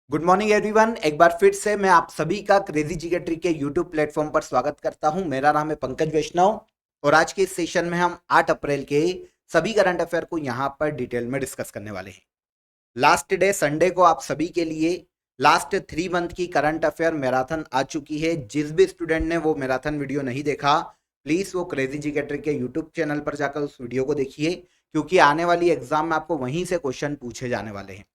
Good morning everyone. एक बार फिर से मैं आप सभी का क्रेजी जिगेट्री के यूट्यूब प्लेटफॉर्म पर स्वागत करता हूं। मेरा नाम है पंकज वैष्णव और आज के इस सेशन में हम 8 अप्रैल के सभी करंट अफेयर को यहां पर डिटेल में डिस्कस करने वाले हैं। लास्ट डे संडे को आप सभी के लिए लास्ट 3 मंथ की करंट अफेयर मैराथन आ चुकी है। जिस भी स्टूडेंट ने वो मैराथन वीडियो नहीं देखा, प्लीज वो क्रेजी जिगेट्री के यूट्यूब चैनल पर जाकर उस वीडियो को देखिए, क्योंकि आने वाली एग्जाम में आपको वहीं से क्वेश्चन पूछे जाने वाले हैं।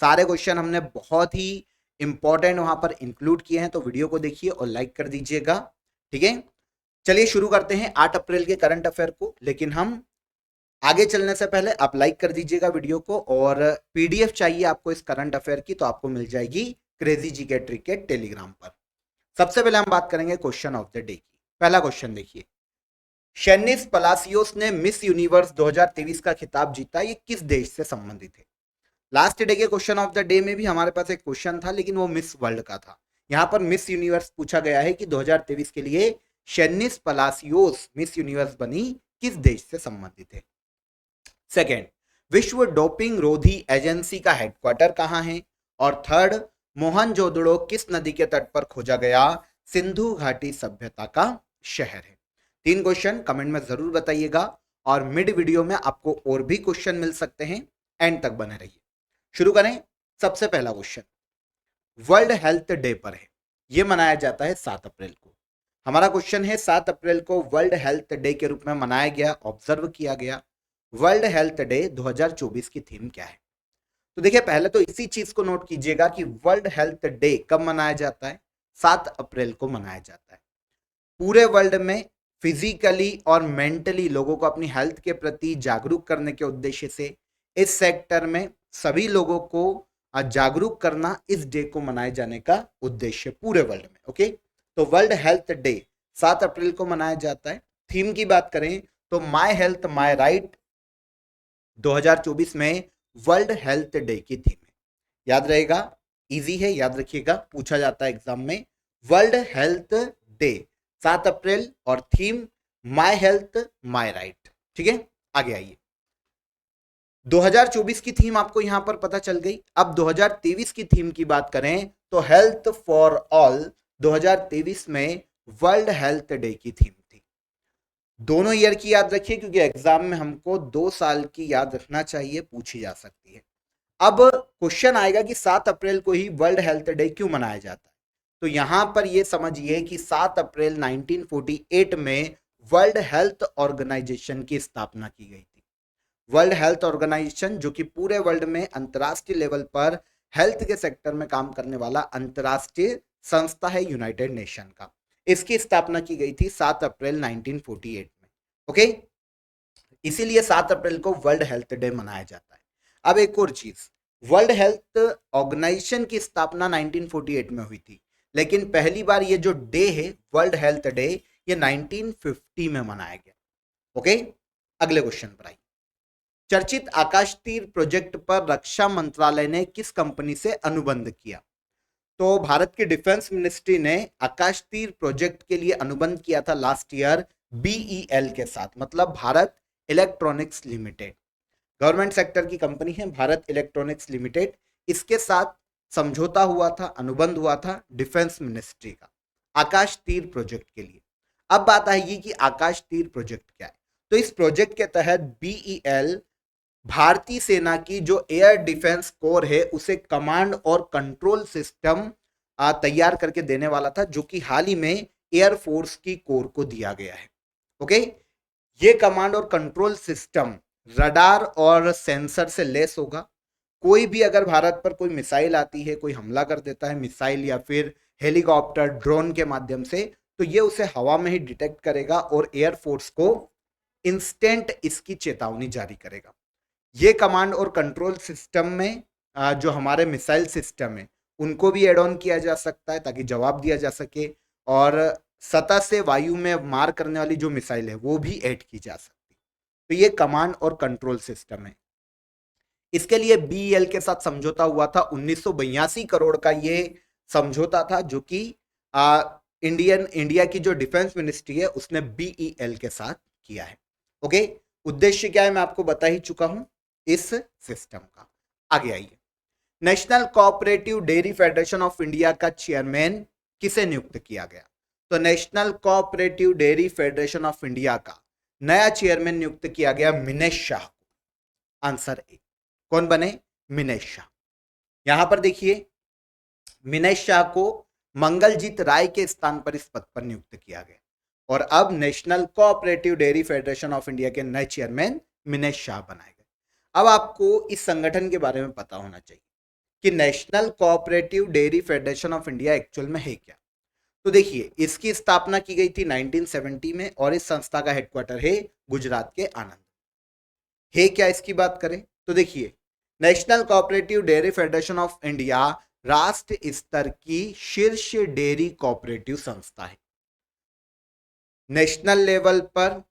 सारे क्वेश्चन हमने बहुत ही इंपॉर्टेंट वहां पर इंक्लूड किए हैं, तो वीडियो को देखिए और लाइक कर दीजिएगा। ठीक है, चलिए शुरू करते हैं 8 अप्रैल के करंट अफेयर को। लेकिन हम आगे चलने से पहले आप लाइक कर दीजिएगा वीडियो को, और पीडीएफ चाहिए आपको इस करंट अफेयर की तो आपको मिल जाएगी क्रेजी जिगेट्री के टेलीग्राम पर। सबसे पहले हम बात करेंगे क्वेश्चन ऑफ द डे की। पहला क्वेश्चन देखिए, शेनिस पलासियोस ने मिस यूनिवर्स 2023 का खिताब जीता, ये किस देश से संबंधित है? लास्ट डे के क्वेश्चन ऑफ द डे में भी हमारे पास एक क्वेश्चन था, लेकिन वो मिस वर्ल्ड का था। यहां पर मिस यूनिवर्स पूछा गया है कि 2023 के लिए शेनिस पलासियोस मिस यूनिवर्स बनी, किस देश से संबंधित है? सेकेंड, विश्व डोपिंग रोधी एजेंसी का हेडक्वार्टर कहां है? और थर्ड, मोहनजोदड़ो किस नदी के तट पर खोजा गया सिंधु घाटी सभ्यता का शहर है? 3 क्वेश्चन कमेंट में जरूर बताइएगा, और मिड वीडियो में आपको और भी क्वेश्चन मिल सकते हैं, एंड तक बने रहिए। शुरू करें। सबसे पहला क्वेश्चन वर्ल्ड हेल्थ डे पर है, यह मनाया जाता है 7 अप्रैल को। हमारा क्वेश्चन है 7 अप्रैल को वर्ल्ड हेल्थ डे के रूप में मनाया गया, ऑब्जर्व किया गया। वर्ल्ड हेल्थ डे 2024 की थीम क्या है? तो देखिए, पहले तो इसी चीज को नोट कीजिएगा कि वर्ल्ड हेल्थ डे कब मनाया जाता है? 7 अप्रैल को मनाया जाता है। पूरे वर्ल्ड में फिजिकली और मेंटली लोगों को अपनी हेल्थ के प्रति जागरूक करने के उद्देश्य से इस सेक्टर में सभी लोगों को जागरूक करना इस डे को मनाए जाने का उद्देश्य पूरे वर्ल्ड में। ओके, तो वर्ल्ड हेल्थ डे 7 अप्रैल को मनाया जाता है। थीम की बात करें तो माय हेल्थ माय राइट 2024 में वर्ल्ड हेल्थ डे की थीम है। याद रहेगा, इजी है, याद रखिएगा, पूछा जाता है एग्जाम में। वर्ल्ड हेल्थ डे 7 अप्रैल और theme my health my right. ठीक है, आगे आइए। 2024 की थीम आपको यहां पर पता चल गई। अब 2023 की थीम की बात करें तो हेल्थ फॉर ऑल 2023 में वर्ल्ड हेल्थ डे की थीम थी। दोनों ईयर की याद रखिए, क्योंकि एग्जाम में हमको 2 साल की याद रखना चाहिए, पूछी जा सकती है। अब क्वेश्चन आएगा कि 7 अप्रैल को ही वर्ल्ड हेल्थ डे क्यों मनाया जाता है? तो यहां पर यह समझिए कि 7 अप्रैल 1948 में वर्ल्ड हेल्थ ऑर्गेनाइजेशन की स्थापना की गई थी। वर्ल्ड हेल्थ ऑर्गेनाइजेशन, जो कि पूरे वर्ल्ड में अंतरराष्ट्रीय लेवल पर हेल्थ के सेक्टर में काम करने वाला अंतरराष्ट्रीय संस्था है यूनाइटेड नेशन का। इसकी स्थापना की गई थी 7 अप्रैल 1948 में। ओके, इसीलिए 7 अप्रैल को वर्ल्ड हेल्थ डे मनाया जाता है। अब एक और चीज, वर्ल्ड हेल्थ ऑर्गेनाइजेशन की स्थापना 1948 में हुई थी, लेकिन पहली बार ये जो डे है वर्ल्ड हेल्थ डे, ये 1950 में मनाया गया। ओके, अगले क्वेश्चन पर आइए। चर्चित आकाश तीर प्रोजेक्ट पर रक्षा मंत्रालय ने किस कंपनी से अनुबंध किया? तो भारत की डिफेंस मिनिस्ट्री ने आकाश तीर प्रोजेक्ट के लिए अनुबंध किया था लास्ट ईयर बीईएल के साथ, मतलब Bharat electronics limited. Government sector की कंपनी है भारत इलेक्ट्रॉनिक्स लिमिटेड। इसके साथ समझौता हुआ था, अनुबंध हुआ था डिफेंस मिनिस्ट्री का आकाश तीर प्रोजेक्ट के लिए। अब बात आएगी कि आकाश तीर प्रोजेक्ट क्या है। तो इस प्रोजेक्ट के तहत बीईएल भारतीय सेना की जो एयर डिफेंस कोर है उसे कमांड और कंट्रोल सिस्टम तैयार करके देने वाला था, जो कि हाल ही में एयरफोर्स की कोर को दिया गया है। ओके, ये कमांड और कंट्रोल सिस्टम रडार और सेंसर से लेस होगा। कोई भी अगर भारत पर कोई मिसाइल आती है, कोई हमला कर देता है मिसाइल या फिर हेलीकॉप्टर ड्रोन के माध्यम से, तो ये उसे हवा में ही डिटेक्ट करेगा और एयरफोर्स को इंस्टेंट इसकी चेतावनी जारी करेगा। ये कमांड और कंट्रोल सिस्टम में जो हमारे मिसाइल सिस्टम है उनको भी एड ऑन किया जा सकता है, ताकि जवाब दिया जा सके, और सतह से वायु में मार करने वाली जो मिसाइल है वो भी ऐड की जा सकती है। तो ये कमांड और कंट्रोल सिस्टम है। इसके लिए बीईएल के साथ समझौता हुआ था, 1982 करोड़ का ये समझौता था, जो कि इंडिया की जो डिफेंस मिनिस्ट्री है उसने बीईएल के साथ किया है। ओके, उद्देश्य क्या है मैं आपको बता ही चुका हूं इस सिस्टम का। आगे आइए। National cooperative dairy federation of India का चेयरमैन किसे नियुक्त किया गया? तो national cooperative dairy federation of India का नया चेयरमैन नियुक्त किया गया मिनेश शाह को। Answer A. कौन बने? मिनेश शाह। यहां पर देखिए, मिनेश शाह को मंगलजीत राय के स्थान पर इस पद पर नियुक्त किया गया और अब national cooperative dairy federation of India के नए चेयरमैन मिनेश शाह बनाए गए। अब आपको इस संगठन के बारे में पता होना चाहिए कि national cooperative dairy federation of India actual में है क्या। तो देखिए, इसकी स्थापना की गई थी 1970 में और इस संस्था का हेडक्वार्टर है गुजरात के आनंद। है क्या इसकी बात करें तो देखिए, national cooperative dairy federation of India राष्ट्र स्तर की शीर्ष डेयरी कोऑपरेटिव संस्था है। नेशनल लेवल पर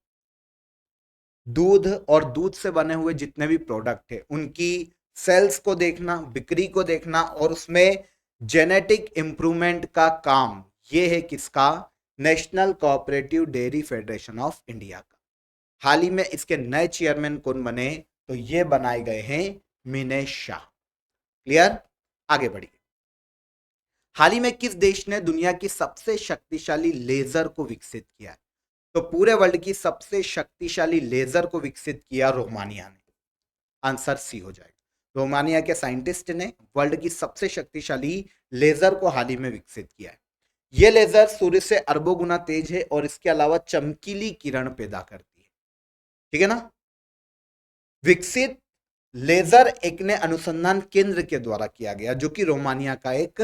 दूध और दूध से बने हुए जितने भी प्रोडक्ट है उनकी सेल्स को देखना, बिक्री को देखना और उसमें जेनेटिक इंप्रूवमेंट का काम, ये है किसका? National cooperative dairy federation of India का। हाल ही में इसके नए चेयरमैन कौन बने? तो ये बनाए गए हैं मिनेश शाह। क्लियर? आगे बढ़िए। हाल ही में किस देश ने दुनिया की सबसे शक्तिशाली लेजर को विकसित किया है? तो पूरे वर्ल्ड की सबसे शक्तिशाली लेजर को विकसित किया रोमानिया ने। आंसर सी हो जाएगा। रोमानिया के साइंटिस्ट ने वर्ल्ड की सबसे शक्तिशाली लेजर को हाल ही में विकसित किया है। यह लेजर सूर्य से अरबों गुना तेज है और इसके अलावा चमकीली किरण पैदा करती है। ठीक है ना? विकसित लेजर एक ने अनुसंधान केंद्र के द्वारा किया गया जो कि रोमानिया का एक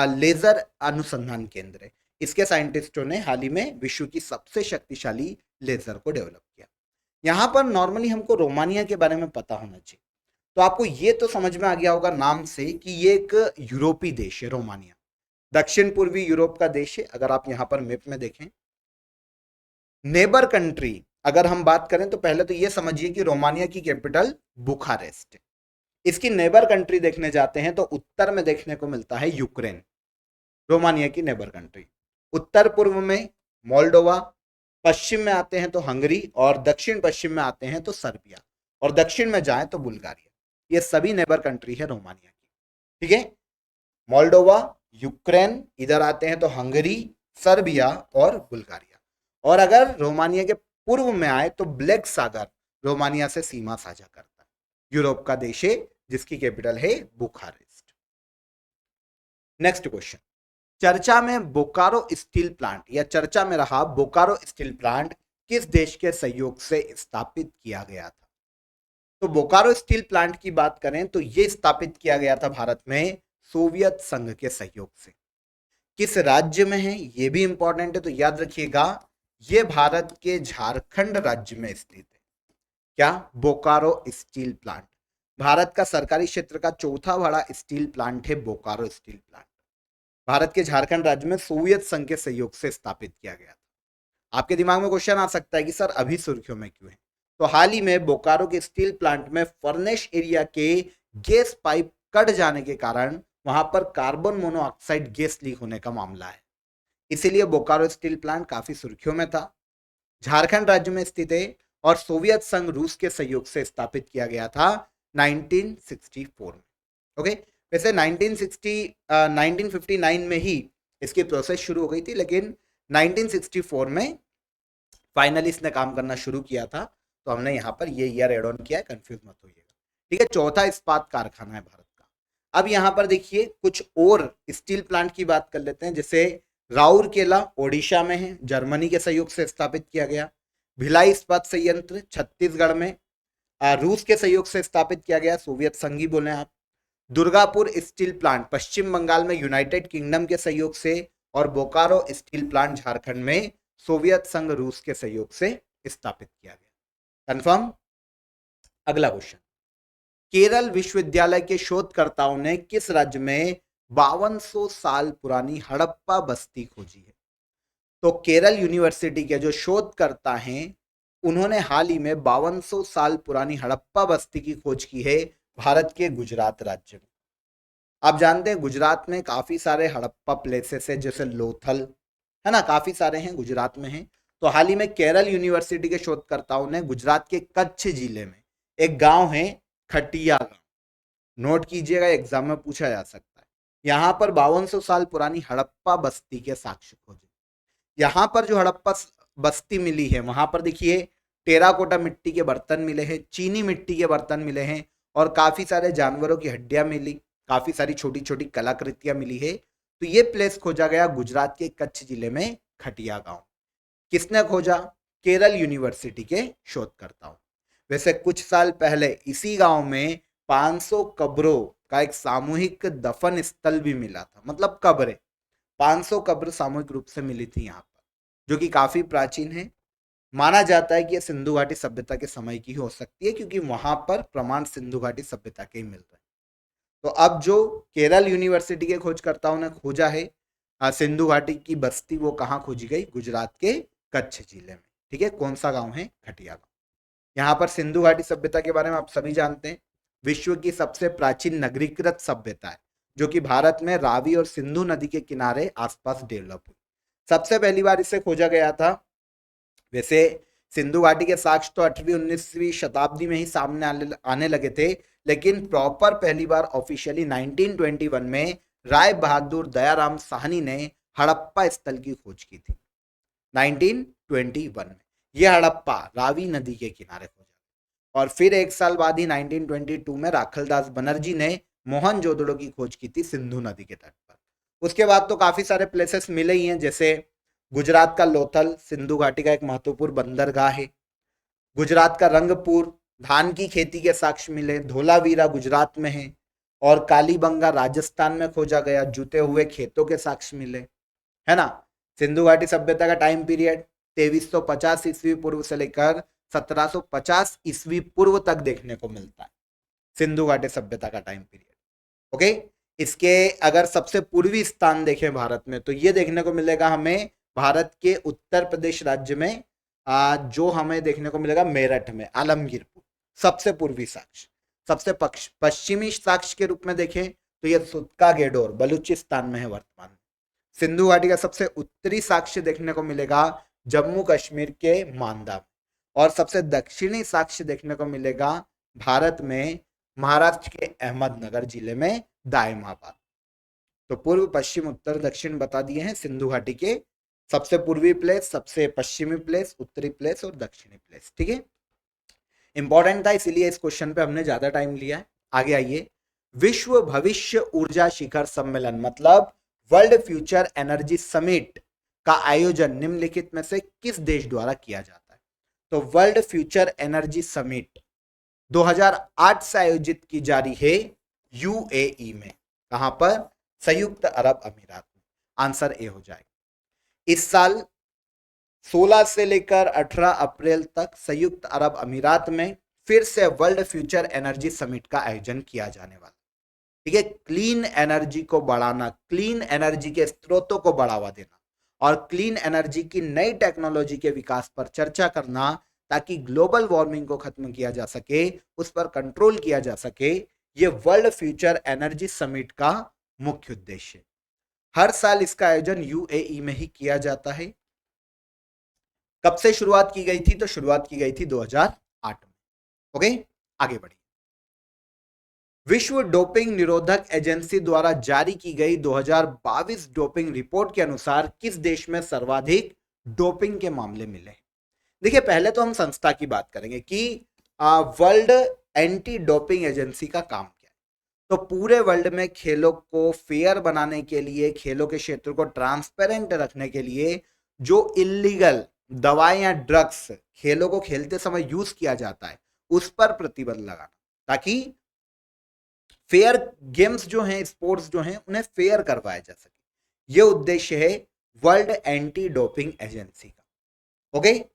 लेजर अनुसंधान केंद्र है। इसके साइंटिस्टों ने हाल ही में विश्व की सबसे शक्तिशाली लेजर को डेवलप किया। यहां पर नॉर्मली हमको रोमानिया के बारे में पता होना चाहिए। तो आपको ये तो समझ में आ गया होगा नाम से कि ये एक यूरोपीय देश है रोमानिया। दक्षिण पूर्वी यूरोप का देश है। अगर आप यहां पर मैप में देखें, नेबर कंट्री अगर हम बात करें तो पहले तो ये समझिए कि रोमानिया की कैपिटल बुखारेस्ट है। इसकी नेबर कंट्री देखने जाते हैं तो उत्तर में देखने को मिलता है यूक्रेन, रोमानिया की नेबर कंट्री। उत्तर पूर्व में मोल्डोवा, पश्चिम में आते हैं तो हंगरी और दक्षिण पश्चिम में आते हैं तो सर्बिया और दक्षिण में जाएं तो बुल्गारिया। ये सभी नेबर कंट्री है रोमानिया की। ठीक है? मोल्डोवा, यूक्रेन, इधर आते हैं तो हंगरी, सर्बिया और बुल्गारिया। और अगर रोमानिया के पूर्व में आए तो ब्लैक सागर रोमानिया से सीमा साझा करता है। यूरोप का देश है जिसकी कैपिटल है बुखारेस्ट। नेक्स्ट क्वेश्चन, चर्चा में बोकारो स्टील प्लांट या चर्चा में रहा बोकारो स्टील प्लांट किस देश के सहयोग से स्थापित किया गया था? तो बोकारो स्टील प्लांट की बात करें तो यह स्थापित किया गया था भारत में सोवियत संघ के सहयोग से। किस राज्य में है यह भी इंपॉर्टेंट है, तो याद रखिएगा यह भारत के झारखंड राज्य में स्थित है। क्या? बोकारो स्टील प्लांट भारत का सरकारी क्षेत्र का चौथा बड़ा स्टील प्लांट है। बोकारो स्टील प्लांट भारत के झारखंड राज्य में सोवियत संघ के सहयोग से स्थापित किया गया था। आपके दिमाग में क्वेश्चन आ सकता है कि सर अभी सुर्खियों में क्यों है? तो हाल ही में बोकारो के स्टील प्लांट में फर्नेस एरिया के गैस पाइप कट जाने के कारण वहां पर कार्बन मोनोऑक्साइड गैस लीक होने का मामला है। इसीलिए बोकारो स्टील प्लांट काफी सुर्खियों में था। झारखंड राज्य में स्थित है और सोवियत संघ रूस के सहयोग से स्थापित किया गया था 1964 में। ओके, वैसे 1959 में ही इसकी प्रोसेस शुरू हो गई थी, लेकिन 1964 में फाइनली इसने काम करना शुरू किया था। तो हमने यहाँ पर ये ईयर एड ऑन किया है, कंफ्यूज मत होइएगा। ठीक है, चौथा इस्पात कारखाना है भारत का। अब यहाँ पर देखिए कुछ और स्टील प्लांट की बात कर लेते हैं, जैसे राउरकेला ओडिशा में है, जर्मनी के सहयोग से स्थापित किया गया। भिलाई इस्पात संयंत्र छत्तीसगढ़ में रूस के सहयोग से स्थापित किया गया, सोवियत संघी बोले आप। दुर्गापुर स्टील प्लांट पश्चिम बंगाल में यूनाइटेड किंगडम के सहयोग से, और बोकारो स्टील प्लांट झारखंड में सोवियत संघ रूस के सहयोग से स्थापित किया गया। कंफर्म? अगला क्वेश्चन, केरल विश्वविद्यालय के शोधकर्ताओं ने किस राज्य में 5200 साल पुरानी हड़प्पा बस्ती खोजी है? तो केरल यूनिवर्सिटी के जो शोधकर्ता हैं उन्होंने हाल ही में 5200 साल पुरानी हड़प्पा बस्ती की खोज की है भारत के गुजरात राज्य में। आप जानते हैं गुजरात में काफी सारे हड़प्पा प्लेसेस है, जैसे लोथल है ना, काफी सारे हैं गुजरात में हैं। तो हाल ही में केरल यूनिवर्सिटी के शोधकर्ताओं ने गुजरात के कच्छ जिले में एक गांव है खटिया गांव, नोट कीजिएगा, एग्जाम में पूछा जा सकता है। यहाँ पर 5200 साल पुरानी हड़प्पा बस्ती के साक्ष्य खोजे। यहाँ पर जो हड़प्पा बस्ती मिली है वहां पर देखिए टेराकोटा मिट्टी के बर्तन मिले हैं, चीनी मिट्टी के बर्तन मिले हैं और काफी सारे जानवरों की हड्डियां मिली, काफी सारी छोटी छोटी कलाकृतियां मिली है। तो ये प्लेस खोजा गया गुजरात के कच्छ जिले में खटिया गांव। किसने खोजा? केरल यूनिवर्सिटी के शोधकर्ताओं। वैसे कुछ साल पहले इसी गांव में 500 कब्रों का एक सामूहिक दफन स्थल भी मिला था, मतलब कब्रें 500 कब्र सामूहिक रूप से मिली थी यहाँ पर, जो कि काफी प्राचीन है। माना जाता है कि यह सिंधु घाटी सभ्यता के समय की हो सकती है, क्योंकि वहां पर प्रमाण सिंधु घाटी सभ्यता के ही मिल रहे हैं। तो अब जो केरल यूनिवर्सिटी के खोजकर्ताओं ने खोजा है सिंधु घाटी की बस्ती, वो कहाँ खोजी गई? गुजरात के कच्छ जिले में। ठीक है, कौन सा गांव है? खटिया गांव। यहाँ पर सिंधु घाटी सभ्यता के बारे में आप सभी जानते हैं, विश्व की सबसे प्राचीन नगरीकृत सभ्यता है, जो कि भारत में रावी और सिंधु नदी के किनारे आसपास डेवलप हुई। सबसे पहली बार इसे खोजा गया था। वैसे सिंधु घाटी के साक्ष्य तो 8वीं 19वीं शताब्दी में ही सामने आने लगे थे, लेकिन प्रॉपर पहली बार ऑफिशियली 1921 में राय बहादुर दयाराम साहनी ने हड़प्पा स्थल की खोज की थी 1921 में। यह हड़प्पा रावी नदी के किनारे खोजा और फिर एक साल बाद ही 1922 में राखलदास बनर्जी ने मोहनजोदड़ो की खोज की थी सिंधु नदी के तट पर। उसके बाद तो काफी सारे प्लेसेस मिले ही हैं, जैसे गुजरात का लोथल सिंधु घाटी का एक महत्वपूर्ण बंदरगाह है। गुजरात का रंगपुर धान की खेती के साक्ष्य मिले। धोलावीरा गुजरात में है और कालीबंगा राजस्थान में खोजा गया, जुते हुए खेतों के साक्ष्य मिले, है ना। सिंधु घाटी सभ्यता का टाइम पीरियड 2350 ईस्वी पूर्व से लेकर 1750 ईस्वी पूर्व तक देखने को मिलता है, सिंधु घाटी सभ्यता का टाइम पीरियड। ओके, इसके अगर सबसे पूर्वी स्थान देखें भारत में, तो ये देखने को मिलेगा हमें भारत के उत्तर प्रदेश राज्य में, जो हमें देखने को मिलेगा मेरठ में आलमगीरपुर, सबसे पूर्वी साक्ष्य। सबसे पश्चिमी साक्ष्य के रूप में देखें तो यह सुतका गेडोर बलूचिस्तान में है वर्तमान में। सिंधु घाटी का सबसे उत्तरी साक्ष्य देखने को मिलेगा जम्मू कश्मीर के मांदा में, और सबसे दक्षिणी साक्ष्य देखने को मिलेगा भारत में महाराष्ट्र के अहमदनगर जिले में दायमाबाद। तो पूर्व पश्चिम उत्तर दक्षिण बता दिए हैं सिंधु घाटी के, सबसे पूर्वी प्लेस, सबसे पश्चिमी प्लेस, उत्तरी प्लेस और दक्षिणी प्लेस। ठीक है, इंपॉर्टेंट था इसीलिए इस क्वेश्चन पे हमने ज्यादा टाइम लिया है। आगे आइए, विश्व भविष्य ऊर्जा शिखर सम्मेलन मतलब वर्ल्ड फ्यूचर एनर्जी समिट का आयोजन निम्नलिखित में से किस देश द्वारा किया जाता है? तो वर्ल्ड फ्यूचर एनर्जी समिट 2008 से आयोजित की जा रही है यूएई में। कहां पर? संयुक्त अरब अमीरात में। आंसर ए हो जाएगा। इस साल 16 से लेकर 18 अप्रैल तक संयुक्त अरब अमीरात में फिर से वर्ल्ड फ्यूचर एनर्जी समिट का आयोजन किया जाने वाला। ठीक है, क्लीन एनर्जी को बढ़ाना, क्लीन एनर्जी के स्रोतों को बढ़ावा देना और क्लीन एनर्जी की नई टेक्नोलॉजी के विकास पर चर्चा करना, ताकि ग्लोबल वार्मिंग को खत्म किया जा सके, उस पर कंट्रोल किया जा सके, ये वर्ल्ड फ्यूचर एनर्जी समिट का मुख्य उद्देश्य है। हर साल इसका आयोजन यूएई में ही किया जाता है। कब से शुरुआत की गई थी? तो शुरुआत की गई थी 2008 में। ओके, आगे बढ़िए। विश्व डोपिंग निरोधक एजेंसी द्वारा जारी की गई 2022 डोपिंग रिपोर्ट के अनुसार किस देश में सर्वाधिक डोपिंग के मामले मिले? देखिए, पहले तो हम संस्था की बात करेंगे कि वर्ल्ड एंटी डोपिंग एजेंसी का काम क्या है। तो पूरे वर्ल्ड में खेलों को फेयर बनाने के लिए, खेलों के क्षेत्र को ट्रांसपेरेंट रखने के लिए जो इलीगल दवाएं या ड्रग्स खेलों को खेलते समय यूज किया जाता है, उस पर प्रतिबंध लगाना, ताकि फेयर गेम्स जो हैं, स्पोर्ट्स जो हैं, उन्हें फेयर करवाया जा सके। यह उद्देश्य है वर्ल्ड एंटी डोपिंग एजेंसी का। ओके,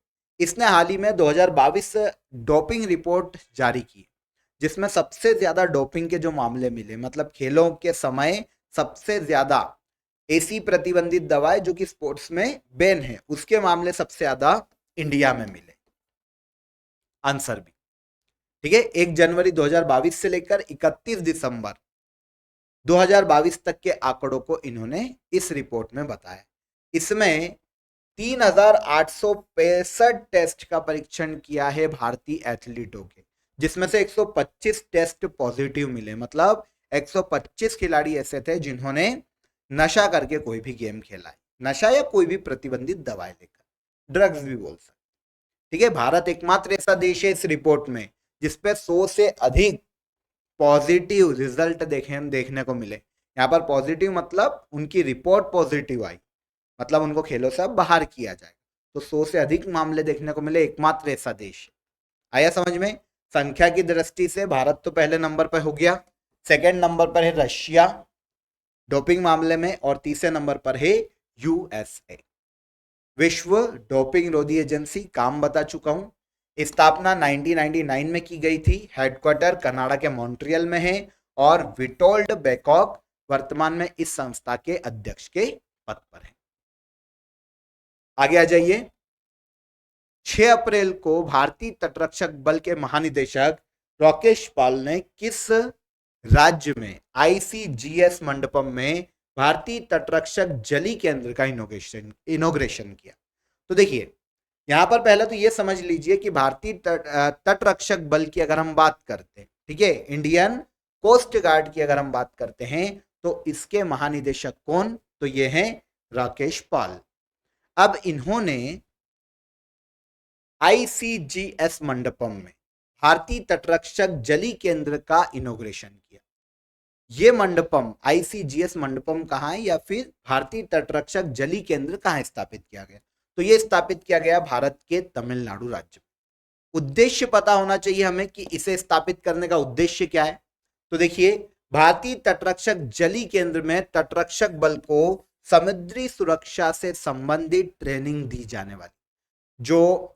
इसने हाल ही में 2022 डोपिंग रिपोर्ट जारी की, जिसमें सबसे ज्यादा डोपिंग के जो मामले मिले, मतलब खेलों के समय सबसे ज्यादा ऐसी प्रतिबंधित दवाएं जो कि स्पोर्ट्स में बैन है, उसके मामले सबसे ज्यादा इंडिया में मिले। आंसर भी ठीक है। 1 जनवरी 2022 से लेकर 31 दिसंबर 2022 तक के आंकड़ों को इन्होंने इस रिपोर्ट में बताया। इसमें 3865 टेस्ट का परीक्षण किया है भारतीय एथलीटों के, जिसमें से 125 टेस्ट पॉजिटिव मिले, मतलब 125 खिलाड़ी ऐसे थे जिन्होंने नशा करके कोई भी गेम खेला है, नशा या कोई भी प्रतिबंधित दवाई लेकर, ड्रग्स भी बोल सकते। ठीक है, भारत एकमात्र ऐसा देश है इस रिपोर्ट में जिसपे 100 से अधिक पॉजिटिव रिजल्ट देखने को मिले। यहाँ पर पॉजिटिव मतलब उनकी रिपोर्ट पॉजिटिव आई, मतलब उनको खेलों से अब बाहर किया जाए। तो 100 से अधिक मामले देखने को मिले, एकमात्र ऐसा देश। आया समझ में? संख्या की दृष्टि से भारत तो पहले नंबर पर हो गया, सेकंड नंबर पर है रशिया डोपिंग मामले में, और तीसरे नंबर पर है यूएसए। विश्व डोपिंग रोधी एजेंसी, काम बता चुका हूं, स्थापना 1999 में की गई थी, हेडक्वार्टर कनाडा के मॉन्ट्रियल में है, और विटोल्ड बैकॉक वर्तमान में इस संस्था के अध्यक्ष के पद पर है। आगे आ जाइए। 6 अप्रैल को भारतीय तटरक्षक बल के महानिदेशक राकेश पाल ने किस राज्य में आईसीजीएस मंडपम में भारतीय तटरक्षक जली केंद्र का इनोग्रेशन किया? तो देखिए, यहां पर पहले तो यह समझ लीजिए कि भारतीय तटरक्षक बल की अगर हम बात करते हैं, ठीक है, इंडियन कोस्ट गार्ड की अगर हम बात करते हैं, तो इसके महानिदेशक कौन? तो ये हैं राकेश पाल। अब इन्होंने आईसीजीएस मंडपम में भारतीय तटरक्षक जली केंद्र का इनोग्रेशन किया। ये मंडपम आईसीजीएस मंडपम कहां है, या फिर भारतीय तटरक्षक जली केंद्र कहां स्थापित किया गया? तो ये स्थापित किया गया भारत के तमिलनाडु राज्य में। उद्देश्य पता होना चाहिए हमें कि इसे स्थापित करने का उद्देश्य क्या है। तो देखिए, भारतीय तटरक्षक जली केंद्र में तटरक्षक बल को समुद्री सुरक्षा से संबंधित ट्रेनिंग दी जाने वाली, जो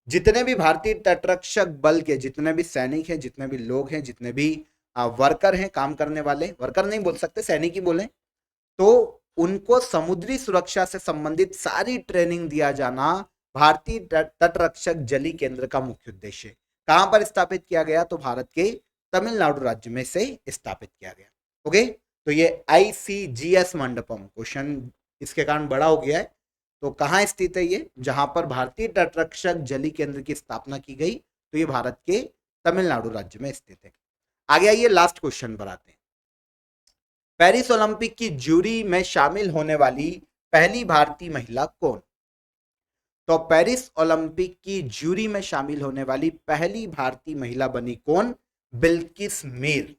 जितने भी भारतीय तटरक्षक बल के जितने भी सैनिक हैं, जितने भी लोग हैं, जितने भी वर्कर हैं, काम करने वाले, वर्कर नहीं बोल सकते, सैनिक ही बोले, तो उनको समुद्री सुरक्षा से संबंधित सारी ट्रेनिंग दिया जाना भारतीय तटरक्षक जली केंद्र का मुख्य उद्देश्य। कहां पर स्थापित किया गया? तो भारत के तमिलनाडु राज्य में से स्थापित किया गया। ओके, तो ये आईसीजीएस मंडपम, क्वेश्चन इसके कारण बड़ा हो गया है। तो कहां स्थित है ये? जहां पर भारतीय तटरक्षक जली केंद्र की स्थापना की गई, तो ये भारत के तमिलनाडु राज्य में स्थित है। आगे आइए, लास्ट क्वेश्चन पर आते हैं। पेरिस ओलंपिक की ज्यूरी में शामिल होने वाली पहली भारतीय महिला कौन? तो पेरिस ओलंपिक की ज्यूरी में शामिल होने वाली पहली भारतीय महिला बनी कौन? बिल्किस मीर।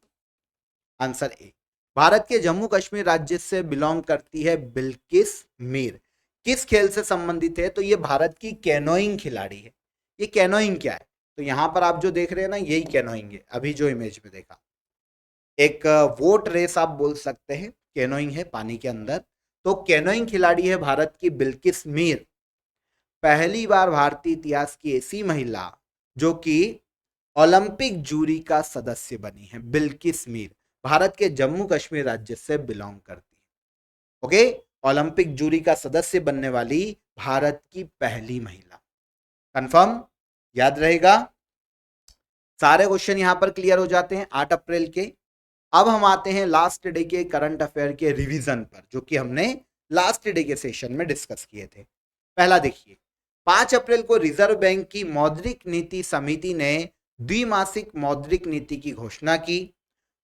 Answer A. भारत के जम्मू कश्मीर राज्य से बिलोंग करती है बिल्किस मीर। किस खेल से संबंधित है? तो ये भारत की कैनोइंग खिलाड़ी है। ये कैनोइंग क्या है? तो यहां पर आप जो देख रहे हैं ना, यही कैनोइंग है। अभी जो इमेज में देखा, एक वोट रेस आप बोल सकते हैं, कैनोइंग है पानी के अंदर। तो कैनोइंग खिलाड़ी है भारत की बिल्किस मीर। पहली बार भारतीय इतिहास की ऐसी महिला जो कि ओलंपिक जूरी का सदस्य बनी है, बिल्किस मीर, भारत के जम्मू कश्मीर राज्य से बिलोंग करती है। ओके, ओलंपिक जूरी का सदस्य बनने वाली भारत की पहली महिला। कंफर्म? याद रहेगा? सारे क्वेश्चन यहां पर क्लियर हो जाते हैं 8 अप्रैल के। अब हम आते हैं लास्ट डे के करंट अफेयर के रिवीजन पर, जो कि हमने लास्ट डे के सेशन में डिस्कस किए थे। पहला देखिए, 5 अप्रैल को रिजर्व बैंक की मौद्रिक नीति समिति ने द्विमासिक मौद्रिक नीति की घोषणा की।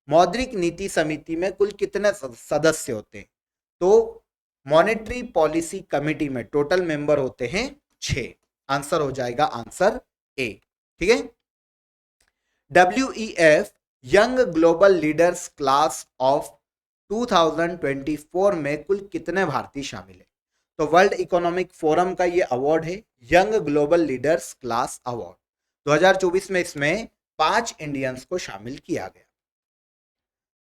मौद्रिक नीति समिति में कुल कितने सदस्य होते हैं? तो मॉनेटरी पॉलिसी कमेटी में टोटल मेंबर होते हैं 6। आंसर हो जाएगा आंसर ए। ठीक है, WEF young global leaders class of 2024 में कुल कितने भारतीय शामिल है? तो वर्ल्ड इकोनॉमिक फोरम का ये अवार्ड है, young global leaders class award. 2024 में इसमें 5 इंडियंस को शामिल किया गया।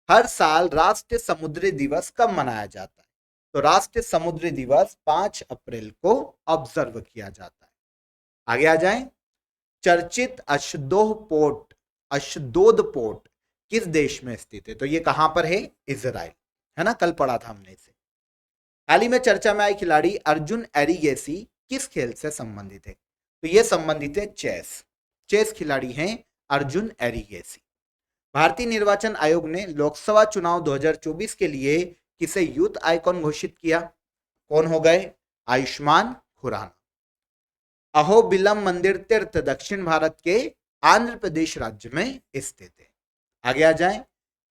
हर साल राष्ट्रीय समुद्री दिवस कब मनाया जाता है? तो राष्ट्रीय समुद्री दिवस 5 अप्रैल को ऑब्जर्व किया जाता है। आगे आ जाएं। चर्चित अशदोद पोर्ट किस देश में स्थित है? तो ये कहां पर है? इजराइल, है ना, कल पढ़ा था हमने इसे। हाल ही में चर्चा में आई खिलाड़ी अर्जुन एरिगेसी किस खेल से संबंधित है? तो ये संबंधित है चेस खिलाड़ी हैं अर्जुन एरिगेसी। भारतीय निर्वाचन आयोग ने लोकसभा चुनाव 2024 के लिए किसे यूथ आइकॉन घोषित किया? कौन हो गए? आयुष्मान खुराना। अहोबिलम मंदिर तीर्थ दक्षिण भारत के आंध्र प्रदेश राज्य में स्थित है। आगे आ जाएं,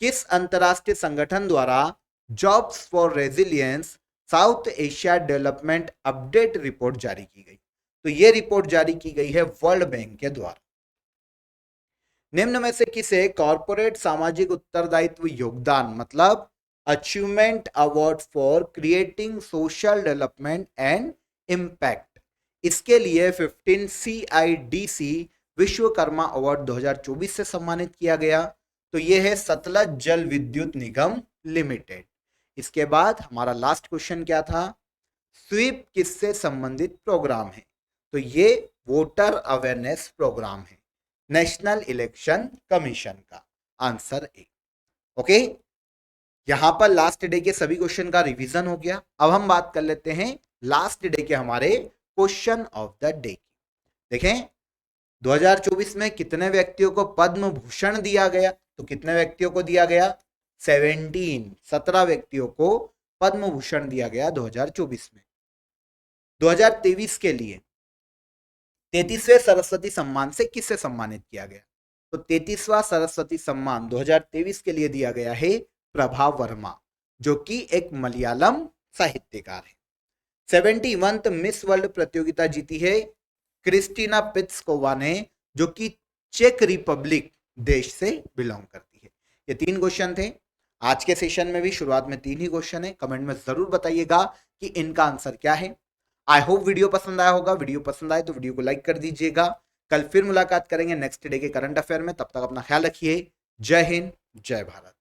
किस अंतरराष्ट्रीय संगठन द्वारा jobs for resilience south Asia development update report जारी की गई? तो यह रिपोर्ट जारी की गई है वर्ल्ड बैंक के द्वारा। निम्न में से किसे कॉर्पोरेट सामाजिक उत्तरदायित्व योगदान मतलब achievement award for creating social development and impact, इसके लिए 15 CIDC विश्वकर्मा अवार्ड 2024 से सम्मानित किया गया? तो यह है सतलज जल विद्युत निगम लिमिटेड। इसके बाद हमारा लास्ट क्वेश्चन क्या था? स्वीप किससे संबंधित प्रोग्राम है? तो ये वोटर अवेयरनेस प्रोग्राम है नेशनल इलेक्शन कमीशन का। Answer A. ओके, यहां पर लास्ट डे के सभी क्वेश्चन का रिवीजन हो गया। अब हम बात कर लेते हैं लास्ट डे के हमारे क्वेश्चन ऑफ द डे की। देखें, 2024 में कितने व्यक्तियों को पद्म भूषण दिया गया? तो कितने व्यक्तियों को दिया गया? 17 व्यक्तियों को पद्म भूषण दिया गया 2024 में। 2023 के लिए 33वें सरस्वती सम्मान से किसे सम्मानित किया गया? तो 33वां सरस्वती सम्मान 2023 के लिए दिया गया है प्रभा वर्मा, जो कि एक मलयालम साहित्यकार है। 71th मिस वर्ल्ड प्रतियोगिता जीती है क्रिस्टीना पित्सकोवा ने, जो कि चेक रिपब्लिक देश से बिलोंग करती है। ये 3 क्वेश्चन थे आज के सेशन में भी। शुरुआत में 3 ही क्वेश्चन है। कमेंट में जरूर बताइएगा कि इनका आंसर क्या है। आई होप वीडियो पसंद आया होगा। वीडियो पसंद आए तो वीडियो को लाइक कर दीजिएगा। कल फिर मुलाकात करेंगे नेक्स्ट डे के करंट अफेयर में। तब तक अपना ख्याल रखिए। जय हिंद, जय भारत।